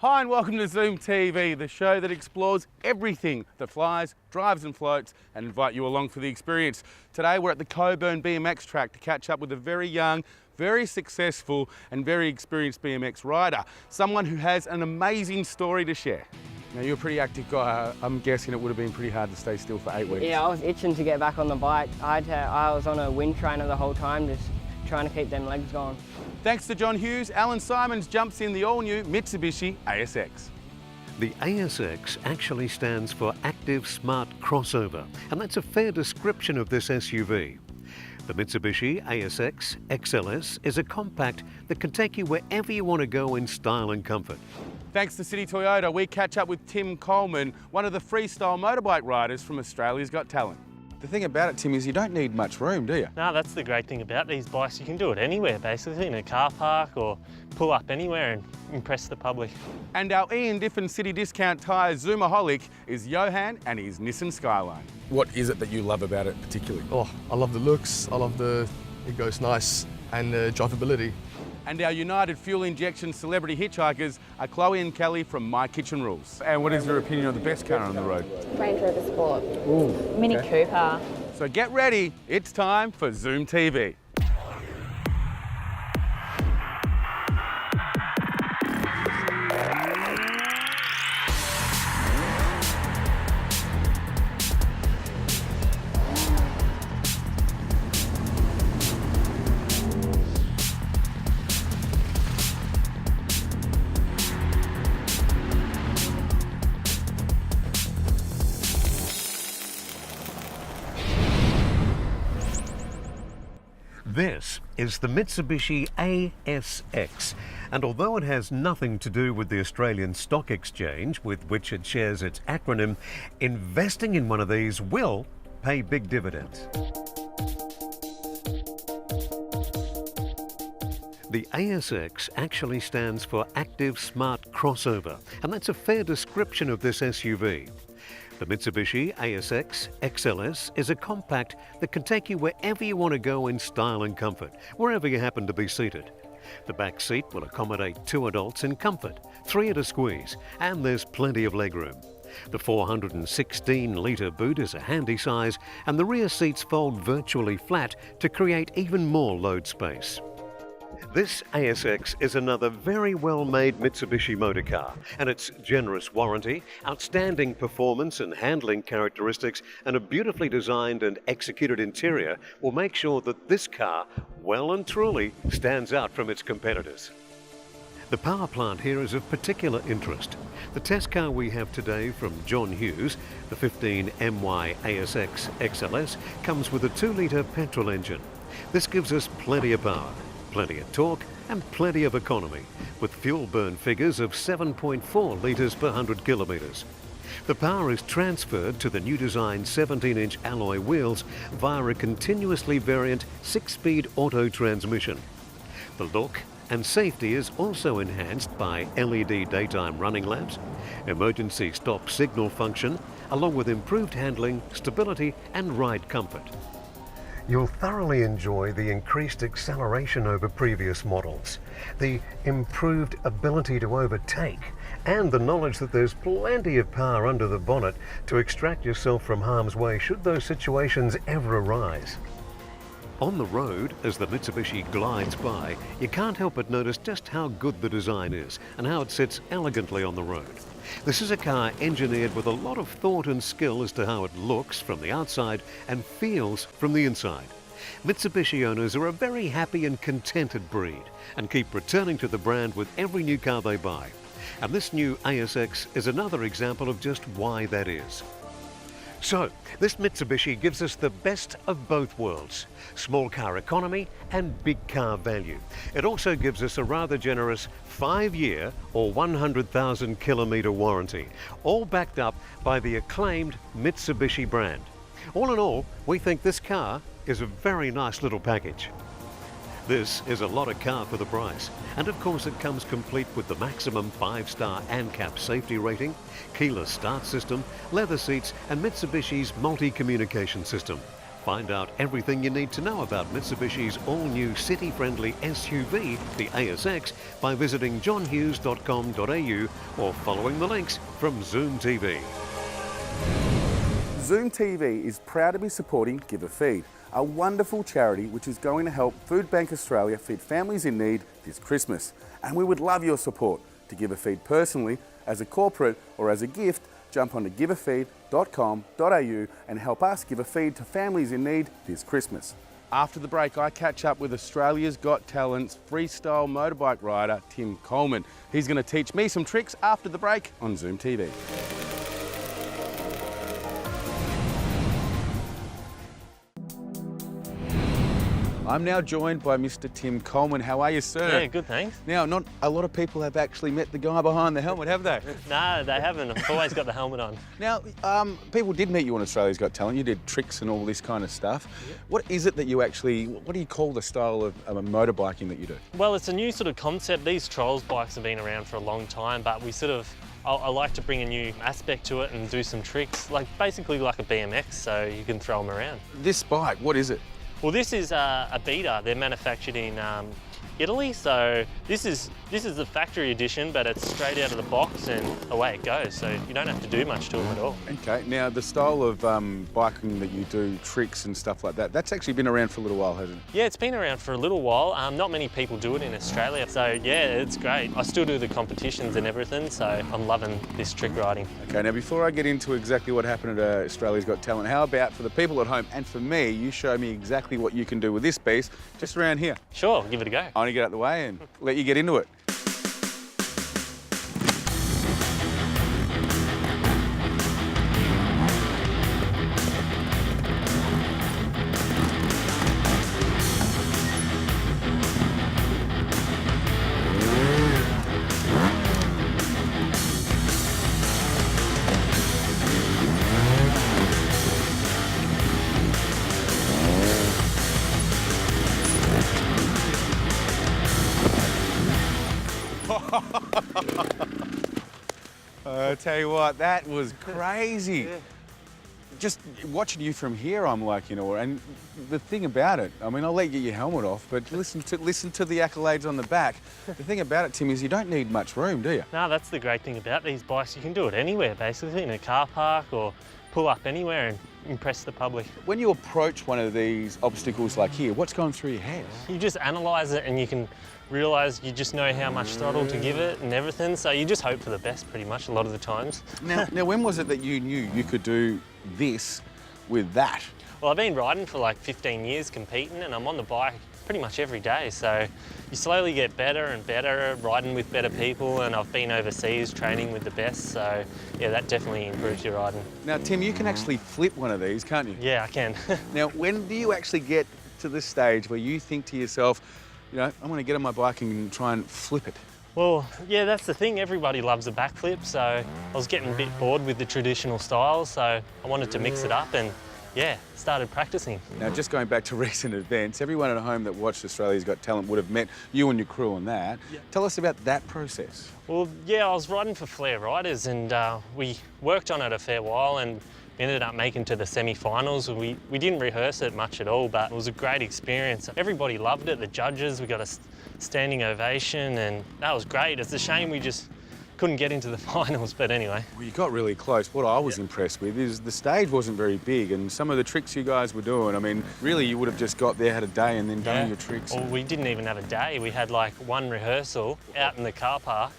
Hi and welcome to ZoomTV, the show that explores everything that flies, drives and floats, and invite you along for the experience. Today we're at the Coburn BMX track to catch up with a very young, very successful and very experienced BMX rider, someone who has an amazing story to share. Now you're a pretty active guy. I'm guessing it would have been pretty hard to stay still for 8 weeks. Yeah, I was itching to get back on the bike. I was on a wind trainer the whole time, just trying to keep them legs going. Thanks to John Hughes, Allan Simons jumps in the all-new Mitsubishi ASX. The ASX actually stands for Active Smart Crossover, and that's a fair description of this SUV. The Mitsubishi ASX XLS is a compact that can take you wherever you want to go in style and comfort. Thanks to City Toyota, we catch up with Tim Coleman, one of the freestyle motorbike riders from Australia's Got Talent. The thing about it, Tim, is you don't need much room, do you? No, that's the great thing about these bikes. You can do it anywhere, basically, in a car park or pull up anywhere and impress the public. And our Ian Diffin City Discount Tyres Zoomaholic is Johan and his Nissan Skyline. What is it that you love about it particularly? Oh, I love the looks, I love it goes nice, and the drivability. And our United Fuel Injection celebrity hitchhikers are Chloe and Kelly from My Kitchen Rules. And what is your opinion of the best car on the road? Range Rover Sport. Ooh, Mini okay. Cooper. So get ready, it's time for ZoomTV. This is the Mitsubishi ASX, and although it has nothing to do with the Australian Stock Exchange, with which it shares its acronym, investing in one of these will pay big dividends. The ASX actually stands for Active Smart Crossover, and that's a fair description of this SUV. The Mitsubishi ASX XLS is a compact that can take you wherever you want to go in style and comfort, wherever you happen to be seated. The back seat will accommodate 2 adults in comfort, 3 at a squeeze, and there's plenty of legroom. The 416-litre boot is a handy size, and the rear seats fold virtually flat to create even more load space. This ASX is another very well-made Mitsubishi motor car, and its generous warranty, outstanding performance and handling characteristics, and a beautifully designed and executed interior will make sure that this car, well and truly, stands out from its competitors. The power plant here is of particular interest. The test car we have today from John Hughes, the 15MY ASX XLS, comes with a 2-litre petrol engine. This gives us plenty of power, plenty of torque and plenty of economy, with fuel burn figures of 7.4 litres per 100 kilometres. The power is transferred to the new design 17-inch alloy wheels via a continuously variant 6-speed auto transmission. The look and safety is also enhanced by LED daytime running lamps, emergency stop signal function, along with improved handling, stability and ride comfort. You'll thoroughly enjoy the increased acceleration over previous models, the improved ability to overtake, and the knowledge that there's plenty of power under the bonnet to extract yourself from harm's way should those situations ever arise. On the road, as the Mitsubishi glides by, you can't help but notice just how good the design is and how it sits elegantly on the road. This is a car engineered with a lot of thought and skill as to how it looks from the outside and feels from the inside. Mitsubishi owners are a very happy and contented breed and keep returning to the brand with every new car they buy. And this new ASX is another example of just why that is. So, this Mitsubishi gives us the best of both worlds, small car economy and big car value. It also gives us a rather generous 5-year or 100,000 kilometre warranty, all backed up by the acclaimed Mitsubishi brand. All in all, we think this car is a very nice little package. This is a lot of car for the price, and of course it comes complete with the maximum 5-star ANCAP safety rating, keyless start system, leather seats and Mitsubishi's multi-communication system. Find out everything you need to know about Mitsubishi's all-new city-friendly SUV, the ASX, by visiting johnhughes.com.au or following the links from ZoomTV. ZoomTV is proud to be supporting Give a Feed, a wonderful charity which is going to help Food Bank Australia feed families in need this Christmas. And we would love your support. To give a feed personally, as a corporate or as a gift, jump onto giveafeed.com.au and help us give a feed to families in need this Christmas. After the break, I catch up with Australia's Got Talent's freestyle motorbike rider, Tim Coleman. He's going to teach me some tricks after the break on ZoomTV. I'm now joined by Mr. Tim Coleman. How are you, sir? Yeah, good, thanks. Now, not a lot of people have actually met the guy behind the helmet, have they? No, they haven't. I've always got the helmet on. Now, people did meet you on Australia's Got Talent. You did tricks and all this kind of stuff. Yeah. What is it that you actually, what do you call the style of motorbiking that you do? Well, it's a new sort of concept. These Trolls bikes have been around for a long time, but we sort of, I like to bring a new aspect to it and do some tricks, like basically like a BMX, so you can throw them around. This bike, what is it? Well, this is a beater. They're manufactured in Italy, so this is the factory edition, but it's straight out of the box and away it goes. So you don't have to do much to them at all. Okay. Now the style of biking that you do, tricks and stuff like that, that's actually been around for a little while, hasn't it? Yeah, it's been around for a little while. Not many people do it in Australia, so yeah, it's great. I still do the competitions and everything, so I'm loving this trick riding. Okay. Now before I get into exactly what happened at Australia's Got Talent, how about for the people at home and for me, you show me exactly what you can do with this piece just around here. Sure, give it a go. I want to get out the way and let you get into it. I tell you what, that was crazy. Yeah. Just watching you from here, I'm like, you know, and the thing about it, I mean, I'll let you get your helmet off, but listen to the accolades on the back. The thing about it, Tim, is you don't need much room, do you? No, that's the great thing about these bikes. You can do it anywhere, basically, in a car park or pull up anywhere and impress the public. When you approach one of these obstacles like here, what's going through your head? You just analyse it and you can realise you just know how much throttle to give it and everything, so you just hope for the best pretty much a lot of the times. Now when was it that you knew you could do this with that? Well, I've been riding for like 15 years competing and I'm on the bike pretty much every day, so you slowly get better and better, riding with better people, and I've been overseas training with the best, so yeah, that definitely improves your riding. Now Tim, you can actually flip one of these, can't you? Yeah, I can. Now when do you actually get to the stage where you think to yourself, you know, I'm going to get on my bike and try and flip it? Well, yeah, that's the thing. Everybody loves a backflip, so I was getting a bit bored with the traditional styles, so I wanted to mix it up and, yeah, started practicing. Now, just going back to recent events, everyone at home that watched Australia's Got Talent would have met you and your crew on that. Yeah. Tell us about that process. Well, yeah, I was riding for Flair Riders and we worked on it a fair while and we ended up making to the semi-finals. We didn't rehearse it much at all, but it was a great experience. Everybody loved it, the judges, we got a standing ovation and that was great. It's a shame we just couldn't get into the finals, but anyway. Well, you got really close. What I was impressed with is the stage wasn't very big and some of the tricks you guys were doing, I mean, really you would have just got there, had a day and then done your tricks. Well, we didn't even have a day. We had like one rehearsal out in the car park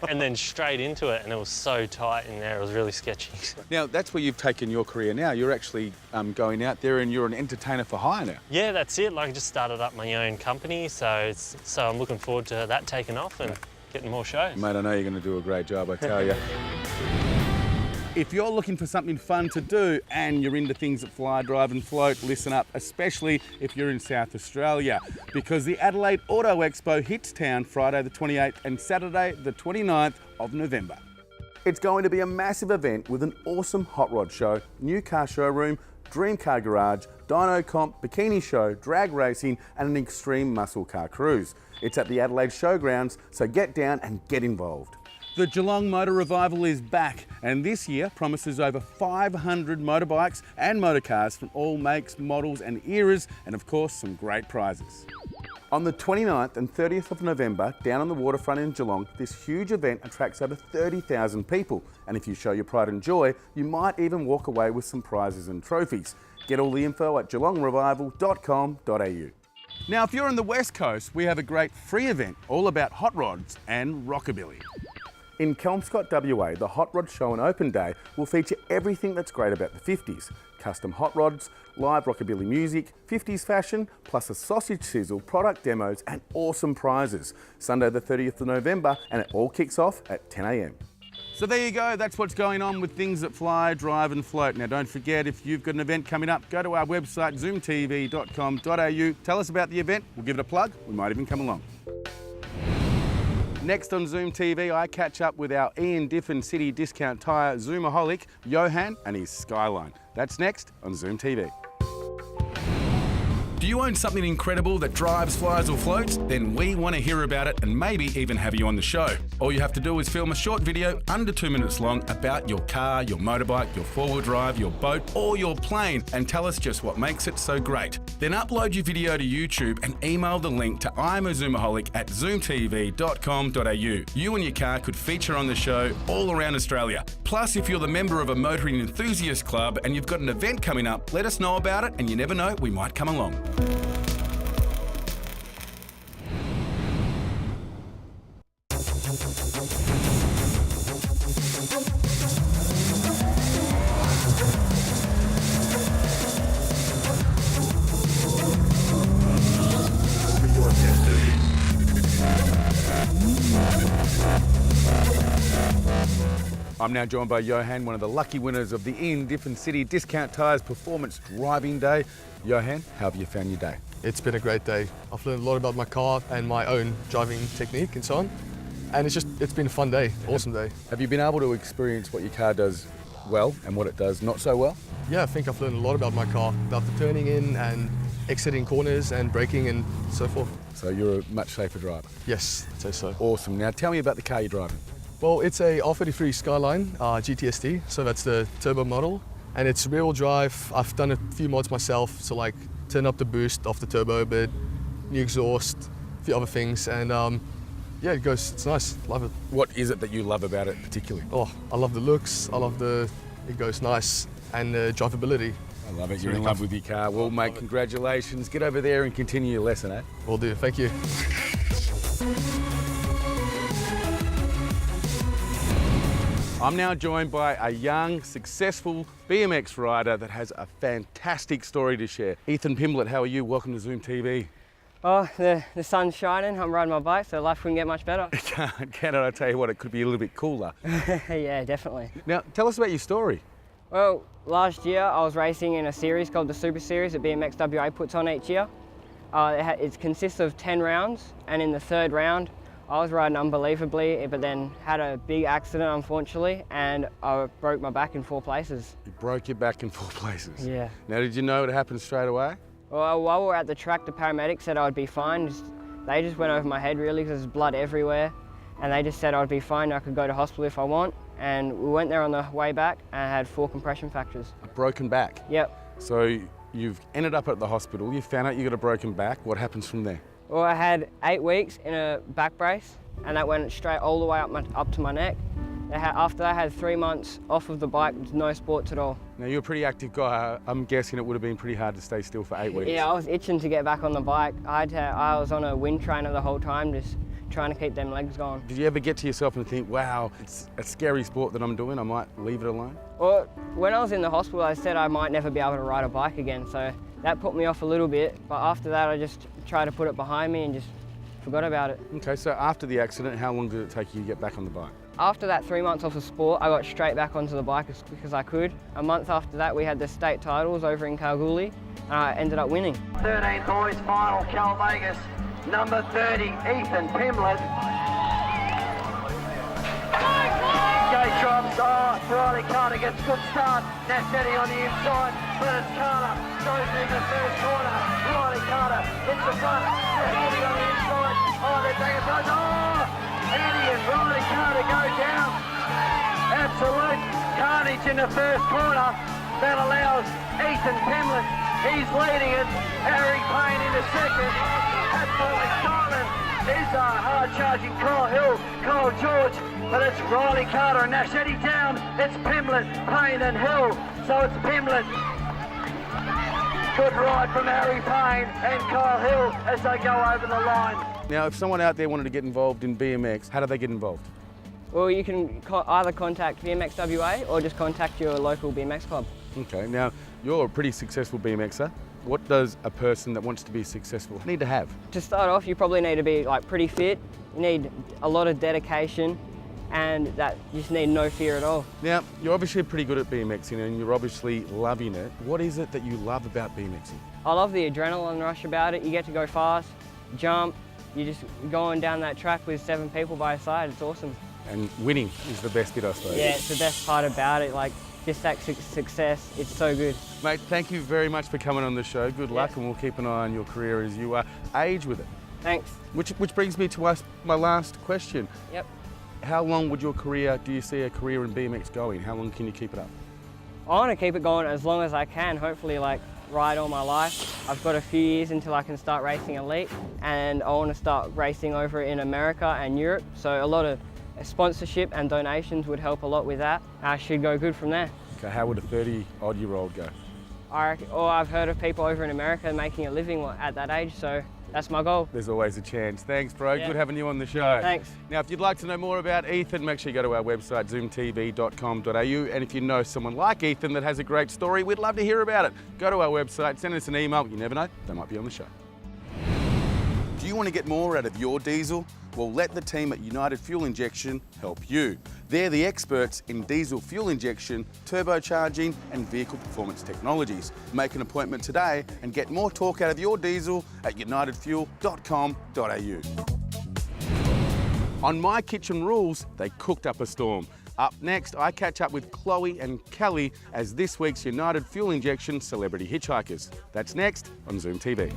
and then straight into it, and it was so tight in there, it was really sketchy. Now, that's where you've taken your career now. You're actually going out there and you're an entertainer for hire now. Yeah, that's it. Like, I just started up my own company, so I'm looking forward to that taking off and getting more shows. Mate, I know you're going to do a great job, I tell you. If you're looking for something fun to do and you're into things that fly, drive and float, listen up, especially if you're in South Australia, because the Adelaide Auto Expo hits town Friday the 28th and Saturday the 29th of November. It's going to be a massive event with an awesome hot rod show, new car showroom, dream car garage, dyno comp, bikini show, drag racing and an extreme muscle car cruise. It's at the Adelaide Showgrounds, so get down and get involved. The Geelong Motor Revival is back, and this year promises over 500 motorbikes and motorcars from all makes, models and eras, and of course some great prizes. On the 29th and 30th of November, down on the waterfront in Geelong, this huge event attracts over 30,000 people. And if you show your pride and joy, you might even walk away with some prizes and trophies. Get all the info at geelongrevival.com.au. Now, if you're on the West Coast, we have a great free event all about hot rods and rockabilly. In Kelmscott, WA, the Hot Rod Show and Open Day will feature everything that's great about the 50s. Custom hot rods, live rockabilly music, 50s fashion, plus a sausage sizzle, product demos and awesome prizes. Sunday the 30th of November, and it all kicks off at 10 a.m. So there you go, that's what's going on with things that fly, drive and float. Now don't forget, if you've got an event coming up, go to our website zoomtv.com.au, tell us about the event, we'll give it a plug, we might even come along. Next on Zoom TV, I catch up with our Ian Diffin City Discount Tyre Zoomaholic, Johan and his Skyline. That's next on Zoom TV. Do you own something incredible that drives, flies or floats? Then we want to hear about it and maybe even have you on the show. All you have to do is film a short video under 2 minutes long about your car, your motorbike, your four-wheel drive, your boat or your plane and tell us just what makes it so great. Then upload your video to YouTube and email the link to imazoomaholic@zoomtv.com.au. You and your car could feature on the show all around Australia. Plus, if you're the member of a motoring enthusiast club and you've got an event coming up, let us know about it and you never know, we might come along. I'm now joined by Johan, one of the lucky winners of the Ian Diffin City Discount Tyres Performance Driving Day. Johan, how have you found your day? It's been a great day. I've learned a lot about my car and my own driving technique and so on. And it's been a fun day, awesome day. Have you been able to experience what your car does well and what it does not so well? Yeah, I think I've learned a lot about my car, about the turning in and exiting corners and braking and so forth. So you're a much safer driver? Yes, I'd say so. Awesome. Now tell me about the car you're driving. Well, it's a R33 Skyline GTST, so that's the turbo model. And it's rear-wheel drive. I've done a few mods myself, so like turn up the boost off the turbo a bit, new exhaust, a few other things, and yeah, it's nice, love it. What is it that you love about it particularly? Oh, I love the looks, it goes nice, and the drivability. I love it, you're in love with your car. Well, mate, congratulations. Get over there and continue your lesson, eh? Will do, thank you. I'm now joined by a young, successful BMX rider that has a fantastic story to share. Ethan Pimblett, how are you? Welcome to Zoom TV. Oh, the sun's shining, I'm riding my bike, so life couldn't get much better. Can I tell you what, it could be a little bit cooler. Yeah, definitely. Now, tell us about your story. Well, last year I was racing in a series called the Super Series that BMX WA puts on each year. It consists of 10 rounds, and in the third round, I was riding unbelievably, but then had a big accident, unfortunately, and I broke my back in 4 places. You broke your back in 4 places? Yeah. Now, did you know it happened straight away? Well, while we were at the track, the paramedics said I'd be fine. They just went over my head, really, because there's blood everywhere. And they just said I'd be fine, I could go to hospital if I want. And we went there on the way back, and I had 4 compression fractures. A broken back? Yep. So you've ended up at the hospital, you found out you got a broken back. What happens from there? Well, I had 8 weeks in a back brace, and that went straight all the way up to my neck. After that, I had 3 months off of the bike, with no sports at all. Now, you're a pretty active guy. I'm guessing it would have been pretty hard to stay still for 8 weeks. Yeah, I was itching to get back on the bike. I was on a wind trainer the whole time, just trying to keep them legs going. Did you ever get to yourself and think, wow, it's a scary sport that I'm doing, I might leave it alone? Well, when I was in the hospital, I said I might never be able to ride a bike again, so that put me off a little bit. But after that, I just tried to put it behind me and just forgot about it. Okay, so after the accident, how long did it take you to get back on the bike? After that 3 months off of sport, I got straight back onto the bike as quick as I could. A month after that, we had the state titles over in Kalgoorlie, and I ended up winning. 13 boys final, Cal Vegas. Number 30, Ethan Pimblett. Gate drops, Riley Carter gets good start. Nassetti on the inside, Bernard Carter goes in the first corner. Riley Carter hits the front, Nassetti on the inside. Oh, they're taking place. Eddie and Riley Carter go down. Absolute carnage in the first corner. That allows Ethan Pimlett. He's leading it. Harry Payne in the second. Absolutely silent is hard-charging Kyle Hill, Kyle George, but it's Riley Carter and Nash. Eddie down. It's Pimlett, Payne and Hill. So it's Pimlett. Good ride from Harry Payne and Kyle Hill as they go over the line. Now, if someone out there wanted to get involved in BMX, how do they get involved? Well, you can either contact BMX WA or just contact your local BMX club. Okay, now you're a pretty successful BMXer. What does a person that wants to be successful need to have? To start off, you probably need to be pretty fit. You need a lot of dedication, and that you just need no fear at all. Now, you're obviously pretty good at BMXing and you're obviously loving it. What is it that you love about BMXing? I love the adrenaline rush about it. You get to go fast, jump, you're just going down that track with 7 people by your side. It's awesome. And winning is the best bit, I suppose. Yeah, it's the best part about it. Just that success, it's so good. Mate, thank you very much for coming on the show. Good luck, Yes. and we'll keep an eye on your career as you age with it. Thanks. Which brings me to my last question. Yep. How long would your career, do you see a career in BMX going? How long can you keep it up? I want to keep it going as long as I can, hopefully ride all my life. I've got a few years until I can start racing elite, and I want to start racing over in America and Europe, so a lot of sponsorship and donations would help a lot with that. I should go good from there. Okay, how would a 30-odd-year-old go? I've heard of people over in America making a living at that age, so that's my goal. There's always a chance. Thanks, bro. Yeah. Good having you on the show. Thanks. Now, if you'd like to know more about Ethan, make sure you go to our website, zoomtv.com.au. And if you know someone like Ethan that has a great story, we'd love to hear about it. Go to our website, send us an email. You never know, they might be on the show. Do you want to get more out of your diesel? Well, let the team at United Fuel Injection help you. They're the experts in diesel fuel injection, turbocharging and vehicle performance technologies. Make an appointment today and get more torque out of your diesel at unitedfuel.com.au. On My Kitchen Rules, they cooked up a storm. Up next, I catch up with Chloe and Kelly as this week's United Fuel Injection celebrity hitchhikers. That's next on Zoom TV.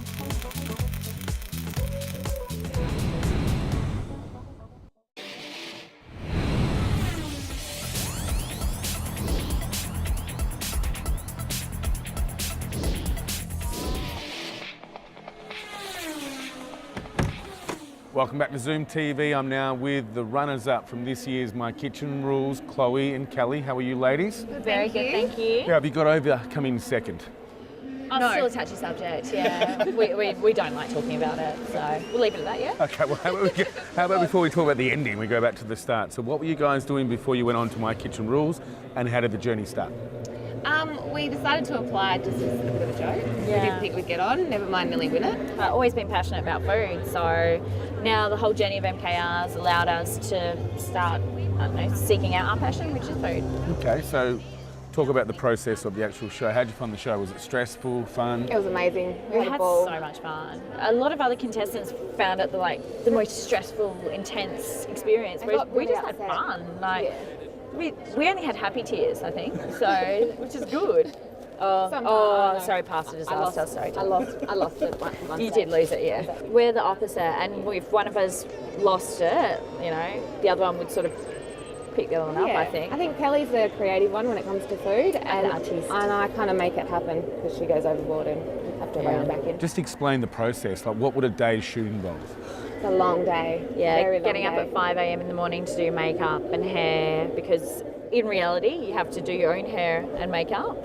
Welcome back to Zoom TV. I'm now with the runners-up from this year's My Kitchen Rules, Chloe and Kelly. How are you ladies? Very good, thank you. How have you got over coming second? Oh, still a touchy subject, yeah. we don't like talking about it, so we'll leave it at that, yeah? Okay, well, how about before we talk about the ending, we go back to the start. So what were you guys doing before you went on to My Kitchen Rules, and how did the journey start? We decided to apply just as a bit of a joke. Yeah. We didn't think we'd get on, never mind nearly win it. I've always been passionate about food, so now the whole journey of MKR's allowed us to start, seeking out our passion, which is food. Okay, so talk about the process of the actual show. How did you find the show? Was it stressful, fun? It was amazing. We had so much fun. A lot of other contestants found it the most stressful, intense experience, whereas we just had fun. We only had happy tears, I think, so which is good. Sorry, Pastor just asked us. Sorry, I lost it once. you did lose it, yeah. We're the opposite, and if one of us lost it, the other one would sort of pick the other one up, I think. I think Kelly's the creative one when it comes to food, and I kind of make it happen because she goes overboard and we have to rein her back in. Just explain the process. Like, what would a day's shoot involve? It's a long day. Yeah, very long getting up day. at 5 a.m. in the morning to do makeup and hair, because in reality you have to do your own hair and makeup,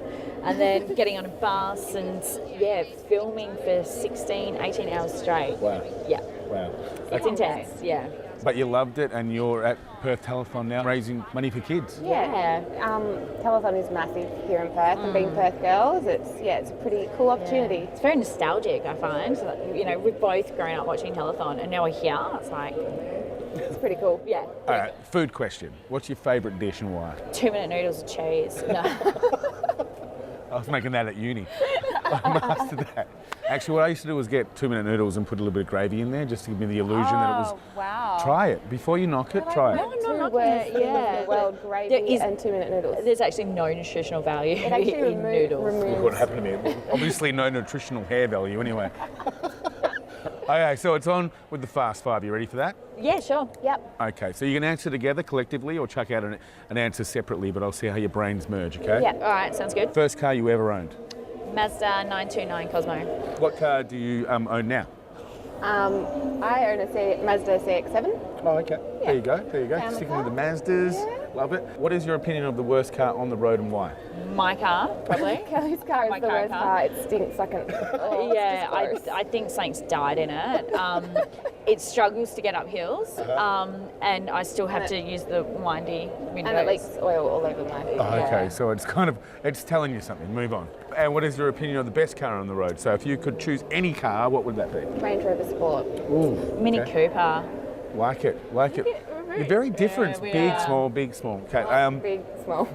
and then getting on a bus and filming for 16, 18 hours straight. Wow. Yeah. Wow. It's intense, yeah. But you loved it, and you're at Perth Telethon now, raising money for kids. Yeah, telethon is massive here in Perth, and being Perth girls, it's a pretty cool opportunity. It's very nostalgic, I find. We've both grown up watching telethon, and now we're here. It's like, It's pretty cool. yeah. All right, food question. What's your favourite dish and why? 2-minute noodles with cheese. No. I was making that at uni. I mastered that. Actually, what I used to do was get 2-minute noodles and put a little bit of gravy in there, just to give me the illusion that it was. Wow. Try it before you knock it. Try it. No, I'm not Two knocking words it. in Yeah. the world, gravy and 2-minute noodles. There's actually no nutritional value It actually in noodles. Look what happened to me. Obviously, no nutritional hair value anyway. Okay, so it's on with the Fast Five. You ready for that? Yeah, sure. Yep. Okay, so you can answer together collectively or chuck out an answer separately, but I'll see how your brains merge, okay? Yeah. All right, sounds good. First car you ever owned? Mazda 929 Cosmo. What car do you own now? I own a Mazda CX-7. Oh, okay. There you go, there you go. Found the Sticking with the car. Mazdas. Yeah. Love it. What is your opinion of the worst car on the road and why? My car, probably. Kelly's car is My the current worst car. car. It stinks like an... Oh, Yeah, it's just I think something's died in it. It struggles to get up hills, and I still have to use the windy windows. And it leaks oil all over my... Oh, okay, so it's telling you something. Move on. And what is your opinion of the best car on the road? So if you could choose any car, what would that be? Range Rover Sport. Ooh, Mini okay. Cooper. Like it. You're very different. Yeah, we big, are. small, big, small. Okay. Big, small.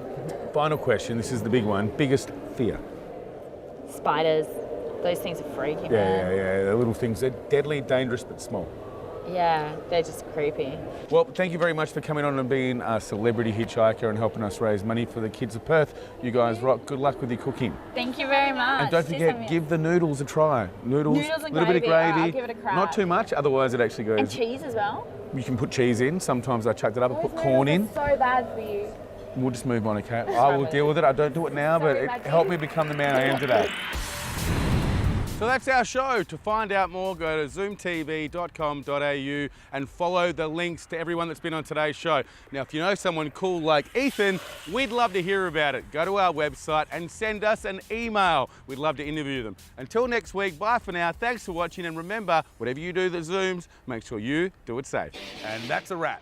Final question. This is the big one. Biggest fear? Spiders. Those things are freaky, man. Yeah. The little things. They're deadly, dangerous, but small. Yeah, they're just creepy. Well, thank you very much for coming on and being a celebrity hitchhiker and helping us raise money for the kids of Perth. You guys rock. Good luck with your cooking. Thank you very much. And don't Cheers, forget, Sammy. give the noodles a try. Noodles Noodles and little bit of gravy. All right, gravy. I'll give it a crack. Not too much, otherwise it actually goes. And cheese as well. You can put cheese in. Sometimes I chucked it up. I put corn in. It's so bad for you. We'll just move on, okay? I will deal with it. I don't do it now, but it helped me become the man I am today. So that's our show. To find out more, go to zoomtv.com.au and follow the links to everyone that's been on today's show. Now, if you know someone cool like Ethan, we'd love to hear about it. Go to our website and send us an email. We'd love to interview them. Until next week, bye for now. Thanks for watching, and remember, whatever you do that zooms, make sure you do it safe. And that's a wrap.